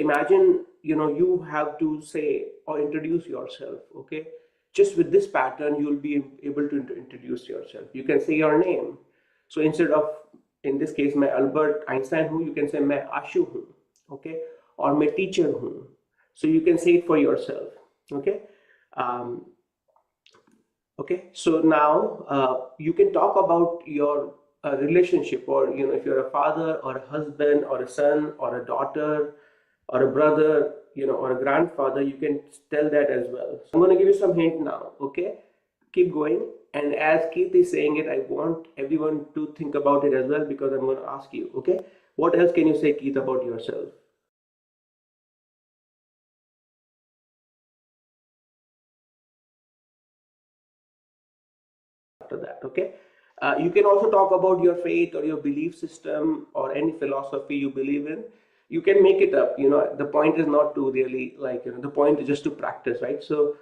imagine, you have to say or introduce yourself, okay? Just with this pattern, you'll be able to introduce yourself. You can say your name. So instead of, in this case, मैं Albert Einstein हूँ, you can say मैं Ashu हूँ, okay? Or मैं teacher हूँ. So you can say it for yourself, okay? Okay, so now you can talk about your relationship, or if you're a father or a husband or a son or a daughter or a brother, or a grandfather, you can tell that as well. So I'm going to give you some hint now, okay? Keep going. And as Keith is saying it, I want everyone to think about it as well, because I'm going to ask you, okay? What else can you say, Keith, about yourself? After that, okay? You can also talk about your faith or your belief system or any philosophy you believe in. You can make it up. The point is not to really, like, the point is just to practice, right? So